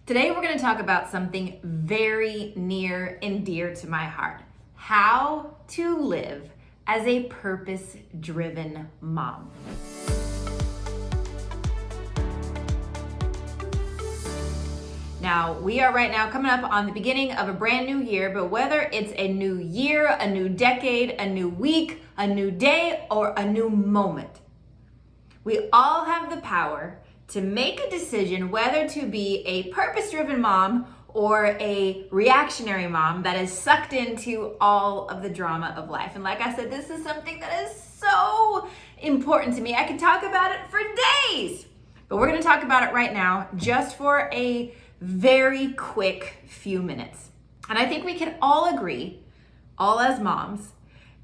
Today we're going to talk about something very near and dear to my heart. How to live as a purpose-driven mom. Now, we are right now coming up on the beginning of a brand new year, but whether it's a new year, a new decade, a new week, a new day, or a new moment, we all have the power to make a decision whether to be a purpose-driven mom or a reactionary mom that is sucked into all of the drama of life. And like I said, this is something that is so important to me. I can talk about it for days, but we're going to talk about it right now just for a very quick few minutes. And I think we can all agree, all as moms,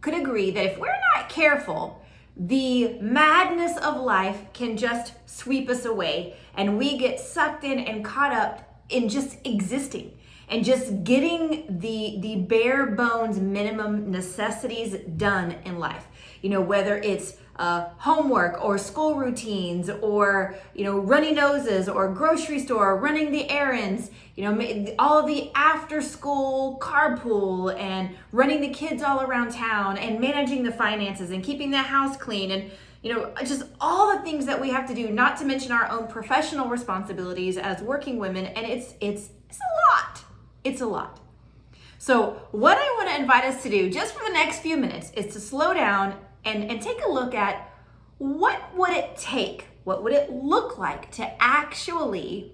could agree that if we're not careful, the madness of life can just sweep us away and we get sucked in and caught up in just existing and just getting the bare bones minimum necessities done in life. You know, whether it's homework or school routines or, runny noses or grocery store, running the errands, all of the after school carpool and running the kids all around town and managing the finances and keeping the house clean and, just all the things that we have to do, not to mention our own professional responsibilities as working women. And it's a lot. It's a lot. So what I want to invite us to do just for the next few minutes is to slow down and take a look at what would it take, what would it look like to actually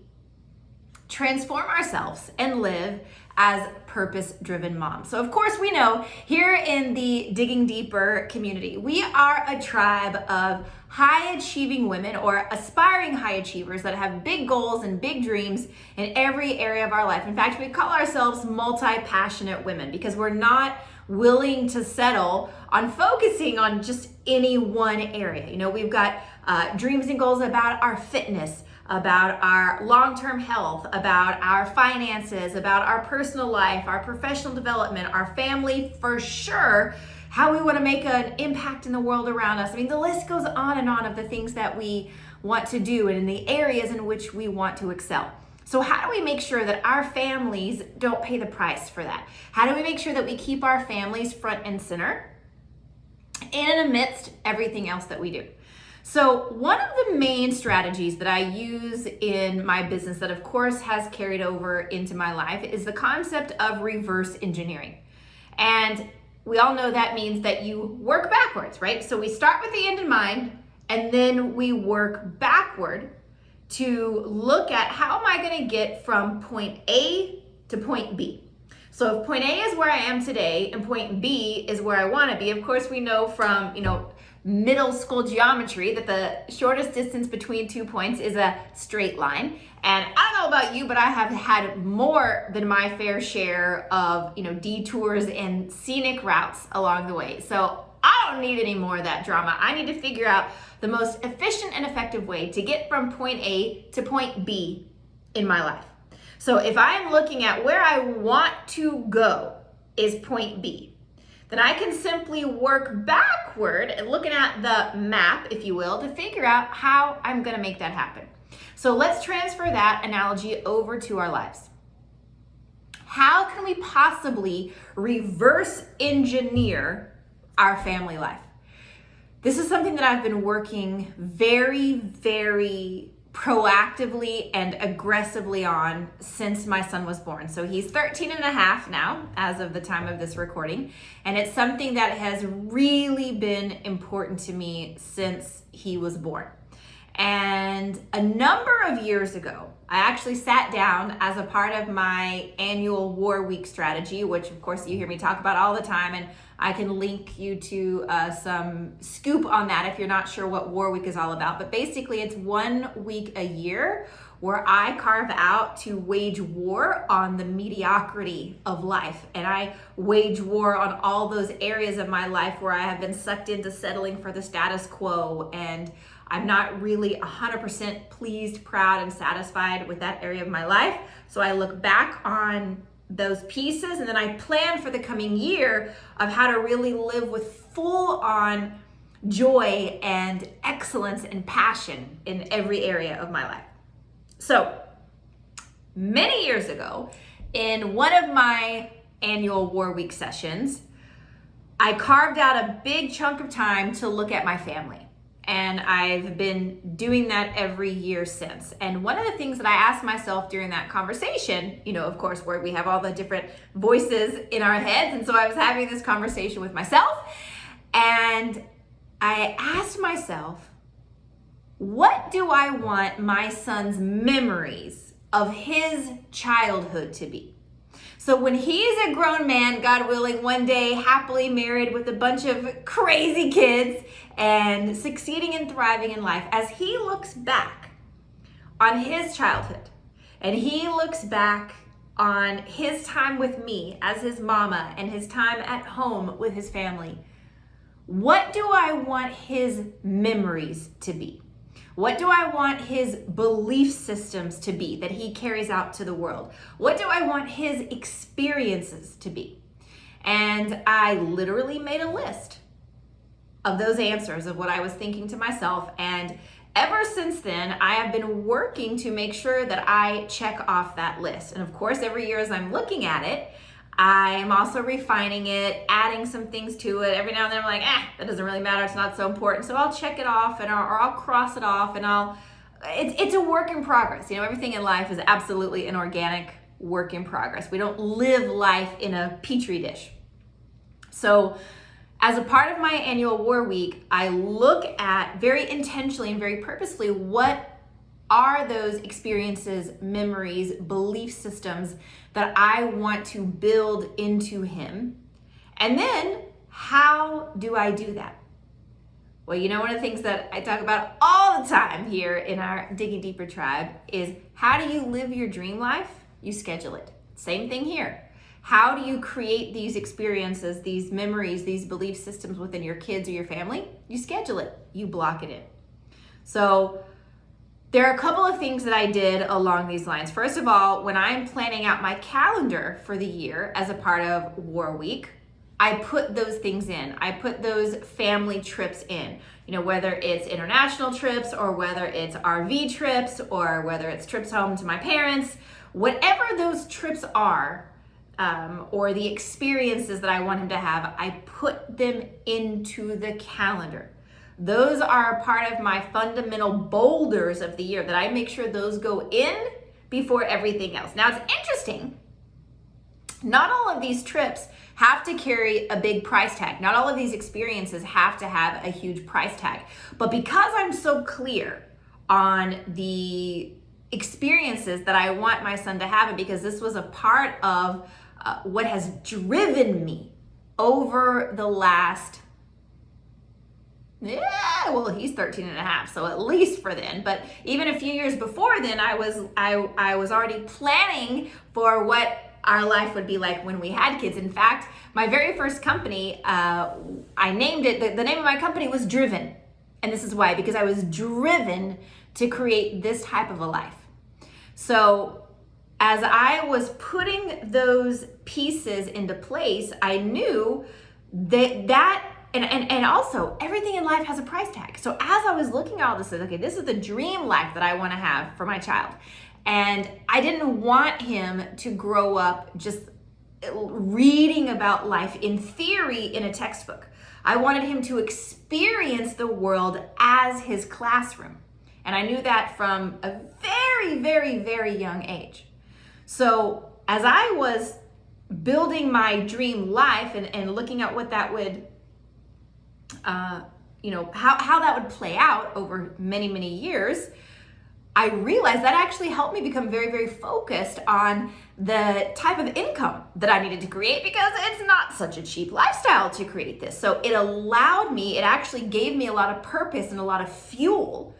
transform ourselves and live as purpose-driven moms. So of course we know here in the Digging Deeper community, we are a tribe of high-achieving women or aspiring high achievers that have big goals and big dreams in every area of our life. In fact, we call ourselves multi-passionate women because we're not willing to settle on focusing on just any one area. We've got dreams and goals about our fitness, about our long-term health, about our finances, about our personal life, our professional development, our family, for sure, how we want to make an impact in the world around us. I mean, the list goes on and on of the things that we want to do and in the areas in which we want to excel. So how do we make sure that our families don't pay the price for that? How do we make sure that we keep our families front and center in amidst everything else that we do? So one of the main strategies that I use in my business that of course has carried over into my life is the concept of reverse engineering. And we all know that means that you work backwards, right? So we start with the end in mind and then we work backward to look at how am I going to get from point A to point B. So if point A is where I am today and point B is where I want to be, of course we know from, middle school geometry that the shortest distance between 2 points is a straight line. And I don't know about you, but I have had more than my fair share of, detours and scenic routes along the way. So I don't need any more of that drama. I need to figure out the most efficient and effective way to get from point A to point B in my life. So if I'm looking at where I want to go is point B, then I can simply work backward and looking at the map, if you will, to figure out how I'm going to make that happen. So let's transfer that analogy over to our lives. How can we possibly reverse engineer our family life? This is something that I've been working very, very proactively and aggressively on since my son was born. So he's 13 and a half now as of the time of this recording. And it's something that has really been important to me since he was born. And a number of years ago, I actually sat down as a part of my annual War Week strategy, which of course you hear me talk about all the time. And I can link you to some scoop on that if you're not sure what War Week is all about. But basically it's 1 week a year where I carve out to wage war on the mediocrity of life. And I wage war on all those areas of my life where I have been sucked into settling for the status quo. And I'm not really 100% pleased, proud, and satisfied with that area of my life. So I look back on those pieces and then I plan for the coming year of how to really live with full on joy and excellence and passion in every area of my life. So many years ago, in one of my annual War Week sessions, I carved out a big chunk of time to look at my family. And I've been doing that every year since. And one of the things that I asked myself during that conversation, of course, where we have all the different voices in our heads. And so I was having this conversation with myself, and I asked myself, what do I want my son's memories of his childhood to be? So when he's a grown man, God willing, one day happily married with a bunch of crazy kids and succeeding and thriving in life, as he looks back on his childhood and he looks back on his time with me as his mama and his time at home with his family, what do I want his memories to be? What do I want his belief systems to be that he carries out to the world? What do I want his experiences to be? And I literally made a list of those answers of what I was thinking to myself. And ever since then, I have been working to make sure that I check off that list. And of course, every year as I'm looking at it, I'm also refining it, adding some things to it. Every now and then I'm like, that doesn't really matter. It's not so important. So I'll check it off, and or I'll cross it off, and it's a work in progress. Everything in life is absolutely an organic work in progress. We don't live life in a petri dish. So as a part of my annual War Week, I look at very intentionally and very purposefully what are those experiences, memories, belief systems that I want to build into him? And then how do I do that? Well, one of the things that I talk about all the time here in our Digging Deeper tribe is, how do you live your dream life? You schedule it. Same thing here. How do you create these experiences, these memories, these belief systems within your kids or your family? You schedule it. You block it in. So there are a couple of things that I did along these lines. First of all, when I'm planning out my calendar for the year as a part of War Week, I put those things in. I put those family trips in, whether it's international trips or whether it's RV trips or whether it's trips home to my parents, whatever those trips are, or the experiences that I want him to have, I put them into the calendar. Those are part of my fundamental boulders of the year that I make sure those go in before everything else. Now, it's interesting. Not all of these trips have to carry a big price tag. Not all of these experiences have to have a huge price tag. But because I'm so clear on the experiences that I want my son to have, and because this was a part of what has driven me over the last, he's 13 and a half, so at least for then, but even a few years before then, I was already planning for what our life would be like when we had kids. In fact, my very first company, I named it, the name of my company was Driven. And this is why, because I was driven to create this type of a life. So as I was putting those pieces into place, I knew that and also everything in life has a price tag. So as I was looking at all this, okay, this is the dream life that I want to have for my child. And I didn't want him to grow up just reading about life in theory in a textbook. I wanted him to experience the world as his classroom. And I knew that from a very, very, very young age. So as I was building my dream life and looking at what that would, how that would play out over many, many years, I realized that actually helped me become very, very focused on the type of income that I needed to create, because it's not such a cheap lifestyle to create this. So it actually gave me a lot of purpose and a lot of fuel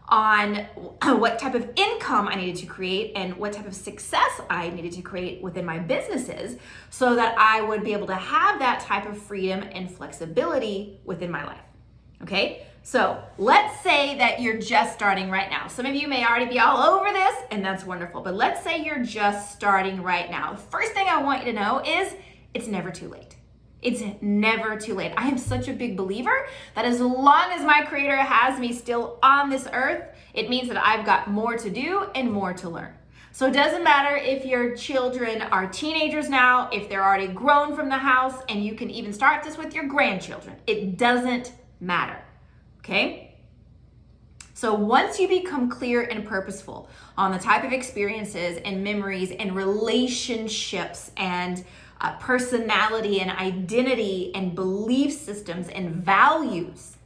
on what type of income I needed to create and what type of success I needed to create within my businesses, so that I would be able to have that type of freedom and flexibility within my life. Okay, so let's say that you're just starting right now. Some of you may already be all over this, and that's wonderful, but let's say you're just starting right now. The first thing I want you to know is it's never too late. It's never too late. I am such a big believer that as long as my Creator has me still on this earth, it means that I've got more to do and more to learn. So it doesn't matter if your children are teenagers now, if they're already grown from the house, and you can even start this with your grandchildren. It doesn't matter, okay? So once you become clear and purposeful on the type of experiences and memories and relationships and personality and identity and belief systems and values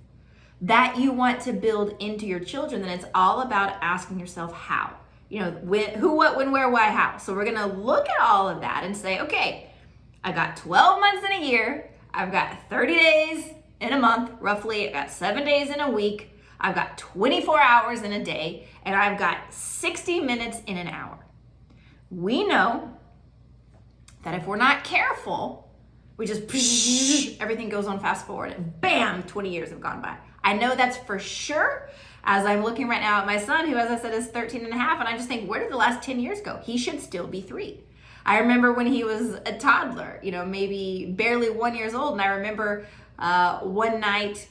that you want to build into your children, then it's all about asking yourself how. You know, when, who, what, when, where, why, how. So we're gonna look at all of that and say, okay, I got 12 months in a year, I've got 30 days in a month, roughly, I've got 7 days in a week, I've got 24 hours in a day, and I've got 60 minutes in an hour. We know that if we're not careful, we just, everything goes on fast forward and bam, 20 years have gone by. I know that's for sure, as I'm looking right now at my son, who, as I said, is 13 and a half, and I just think, where did the last 10 years go? He should still be 3. I remember when he was a toddler, you know, maybe barely 1 year old, and I remember one night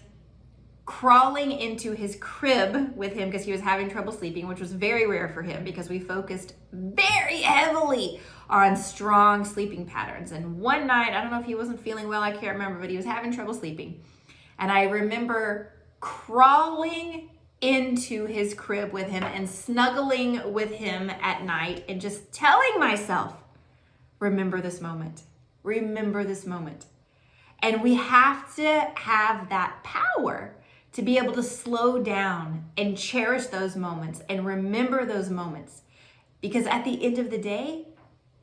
crawling into his crib with him because he was having trouble sleeping, which was very rare for him because we focused very heavily on strong sleeping patterns. And one night, I don't know if he wasn't feeling well, I can't remember, but he was having trouble sleeping. And I remember crawling into his crib with him and snuggling with him at night and just telling myself, remember this moment, remember this moment. And we have to have that power to be able to slow down and cherish those moments and remember those moments. Because at the end of the day,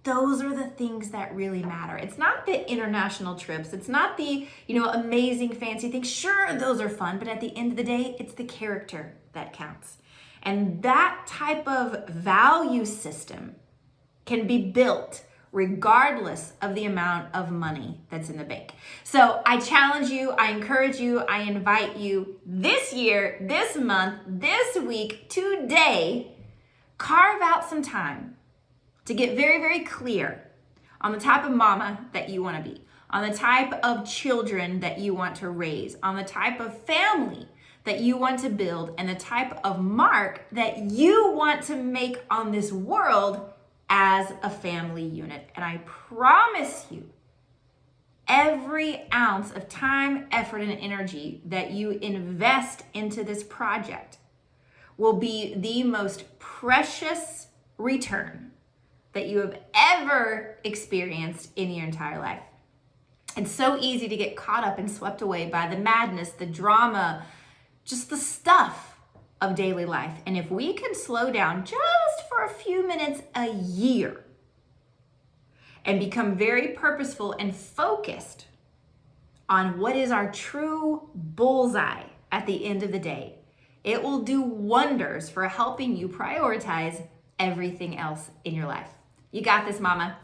those are the things that really matter. It's not the international trips. It's not the, amazing fancy things. Sure, those are fun, but at the end of the day, it's the character that counts. And that type of value system can be built regardless of the amount of money that's in the bank. So I challenge you, I encourage you, I invite you this year, this month, this week, today, carve out some time to get very, very clear on the type of mama that you want to be, on the type of children that you want to raise, on the type of family that you want to build, and the type of mark that you want to make on this world as a family unit. And I promise you, every ounce of time, effort, and energy that you invest into this project will be the most precious return that you have ever experienced in your entire life. It's so easy to get caught up and swept away by the madness, the drama, just the stuff of daily life. And if we can slow down just for a few minutes a year and become very purposeful and focused on what is our true bullseye at the end of the day, it will do wonders for helping you prioritize everything else in your life. You got this, mama.